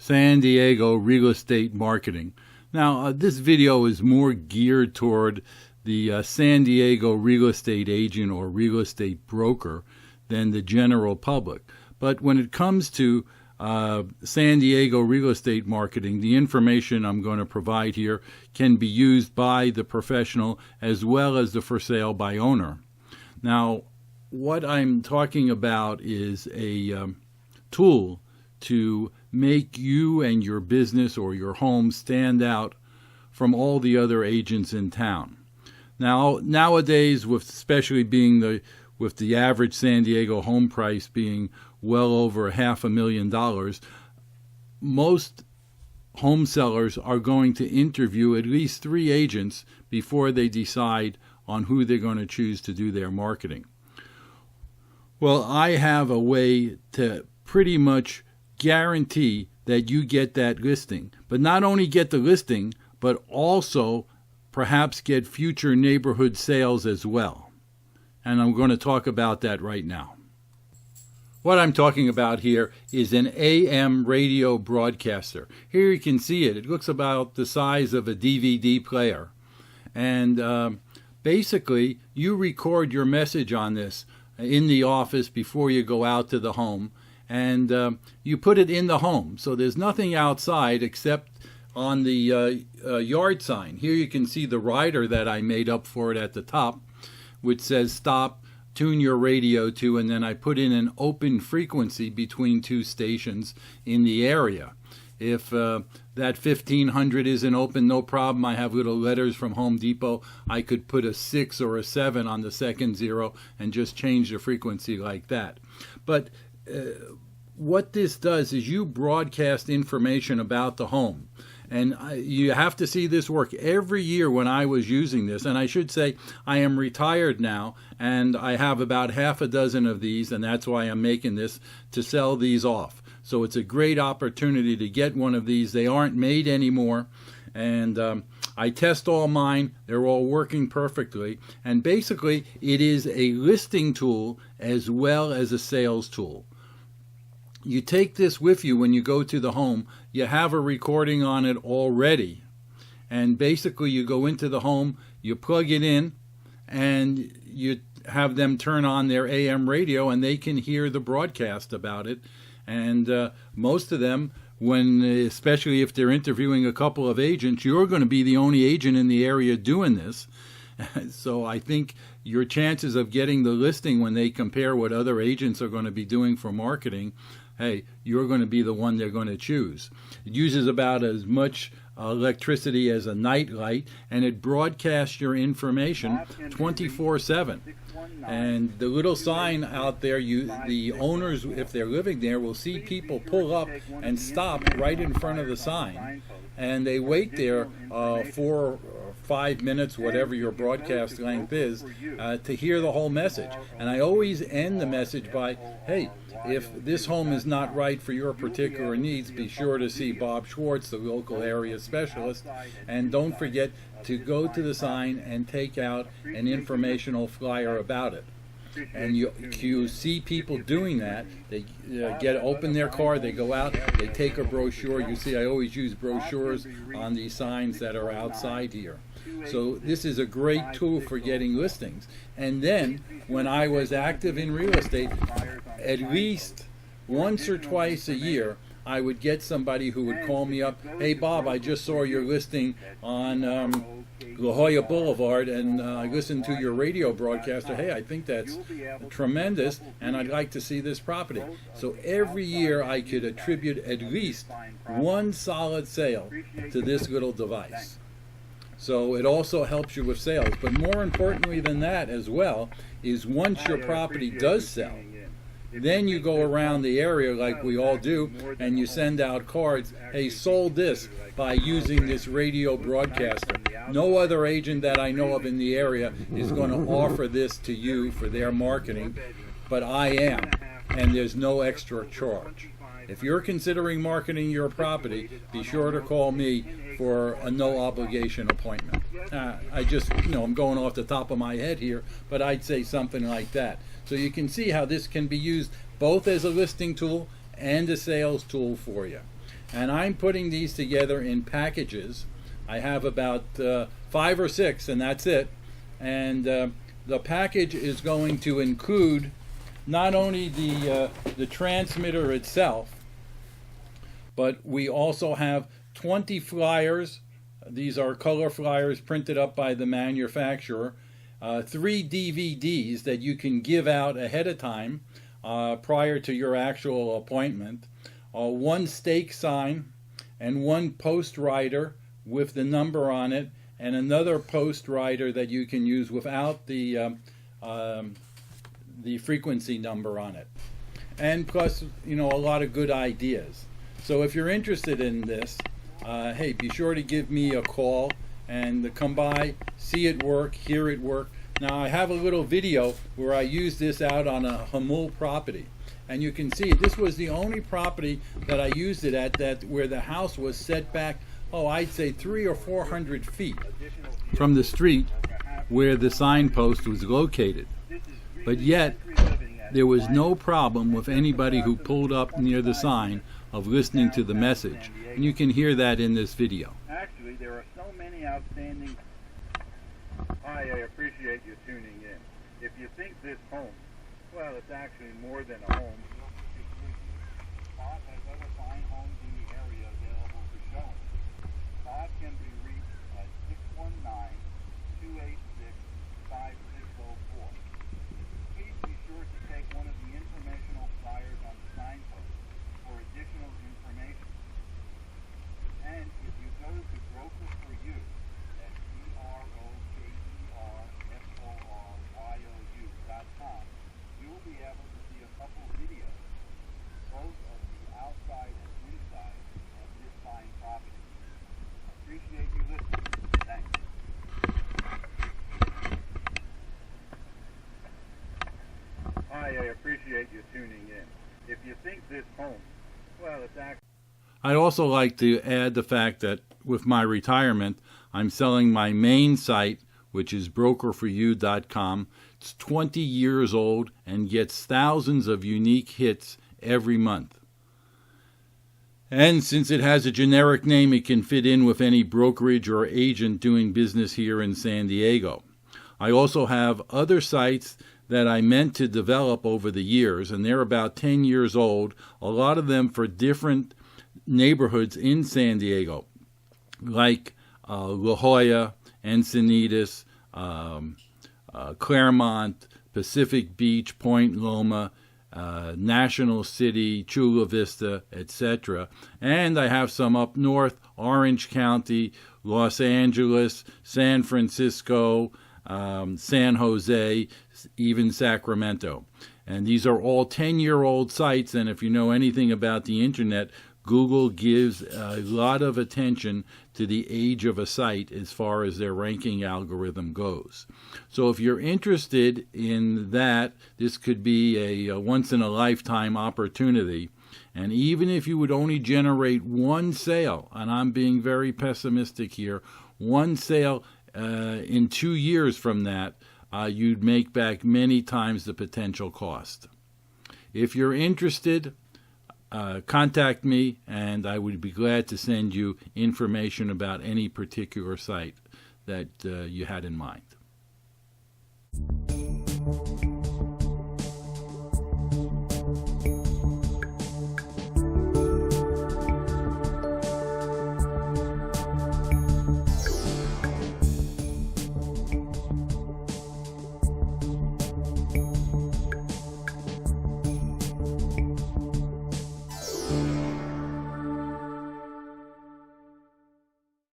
San Diego real estate marketing. Now, this video is more geared toward the San Diego real estate agent or real estate broker than the general public. But when it comes to San Diego real estate marketing, the information I'm going to provide here can be used by the professional as well as the for sale by owner. Now, what I'm talking about is a tool to make you and your business or your home stand out from all the other agents in town. Now, nowadays, especially with the average San Diego home price being well over $500,000, most home sellers are going to interview at least 3 agents before they decide on who they're going to choose to do their marketing. Well, I have a way to pretty much guarantee that you get that listing, but not only get the listing, but also perhaps get future neighborhood sales as well. And I'm going to talk about that right now. What I'm talking about here is an AM radio broadcaster. Here you can see it. It looks about the size of a DVD player. And basically, you record your message on this in the office before you go out to the home. And you put it in the home. So there's nothing outside except on the yard sign. Here you can see the rider that I made up for it at the top, which says stop, tune your radio to, and then I put in an open frequency between 2 stations in the area. If that 1500 isn't open, no problem. I have little letters from Home Depot. I could put a 6 or a 7 on the second 0 and just change the frequency like that. But what this does is you broadcast information about the home. And you have to see this work every year when I was using this. And I should say I am retired now, and I have about half a dozen of these, and that's why I'm making this, to sell these off. So it's a great opportunity to get one of these. They aren't made anymore. And I test all mine. They're all working perfectly. And basically, it is a listing tool as well as a sales tool. You take this with you when you go to the home. You have a recording on it already. And basically you go into the home, you plug it in, and you have them turn on their AM radio, and they can hear the broadcast about it. And most of them, especially if they're interviewing a couple of agents, you're going to be the only agent in the area doing this. So I think your chances of getting the listing when they compare what other agents are going to be doing for marketing, hey, you're going to be the one they're going to choose. It uses about as much electricity as a night light, and it broadcasts your information 24/7. And the little sign out there, the owners, if they're living there, will see people pull up and stop right in front of the sign, and they wait there 4 or 5 minutes, whatever your broadcast length is, to hear the whole message. And I always end the message by, hey, if this home is not right for your particular needs, be sure to see Bob Schwartz, the local area specialist, and don't forget to go to the sign and take out an informational flyer about it. And you see people doing that. They open their car, they go out, they take a brochure. You see, I always use brochures on these signs that are outside here. So this is a great tool for getting listings. And then, when I was active in real estate, at least once or twice a year, I would get somebody who would call me up, hey Bob, I just saw your listing on La Jolla Boulevard, and I listened to your radio broadcaster. Hey, I think that's tremendous, and I'd like to see this property. So every year I could attribute at least one solid sale to this little device. So it also helps you with sales. But more importantly than that as well is once your property does sell, then you go around the area like we all do, and you send out cards, hey, sold this by using this radio broadcaster. No other agent that I know of in the area is going to offer this to you for their marketing, but I am, and there's no extra charge. If you're considering marketing your property, be sure to call me for a no obligation appointment. I just, I'm going off the top of my head here, but I'd say something like that. So you can see how this can be used both as a listing tool and a sales tool for you. And I'm putting these together in packages. I have about 5 or 6, and that's it. And the package is going to include not only the transmitter itself, but we also have 20 flyers. These are color flyers printed up by the manufacturer. 3 DVDs that you can give out ahead of time prior to your actual appointment. 1 stake sign and 1 post rider with the number on it, and another post rider that you can use without the frequency number on it. And plus, a lot of good ideas. So if you're interested in this, hey, be sure to give me a call and come by, see it work, hear it work. Now I have a little video where I use this out on a Hamul property. And you can see this was the only property that I used it at where the house was set back, I'd say 300 or 400 feet from the street where the signpost was located. But yet, there was no problem with anybody who pulled up near the sign of listening to the message. And you can hear that in this video. Actually, there are so many outstanding... I appreciate you tuning in. If you think this home, well, it's actually more than a home. Bob has other fine homes in the area available for showing. Bob can be reached at 619-286-5604. Please be sure to take one of the informational flyers on the signpost for additional information. And if you go to Broker for You, that's BrokerForYou.com, you'll be able to see a couple videos, both of the outside and inside of this fine property. Appreciate you listening. Thanks. I appreciate you tuning in. If you think this home, well, it's actually... I'd also like to add the fact that with my retirement, I'm selling my main site, which is BrokerForYou.com. It's 20 years old and gets thousands of unique hits every month. And since it has a generic name, it can fit in with any brokerage or agent doing business here in San Diego. I also have other sites that I meant to develop over the years, and they're about 10 years old, a lot of them for different neighborhoods in San Diego, like La Jolla, Encinitas, Claremont, Pacific Beach, Point Loma, National City, Chula Vista, etc. And I have some up north, Orange County, Los Angeles, San Francisco, San Jose, even Sacramento. And these are all 10-year-old sites, and if you know anything about the internet, Google gives a lot of attention to the age of a site as far as their ranking algorithm goes. So if you're interested in that, this could be a once-in-a-lifetime opportunity. And even if you would only generate one sale, and I'm being very pessimistic here, one sale in 2 years from that, you'd make back many times the potential cost. If you're interested, contact me, and I would be glad to send you information about any particular site that you had in mind.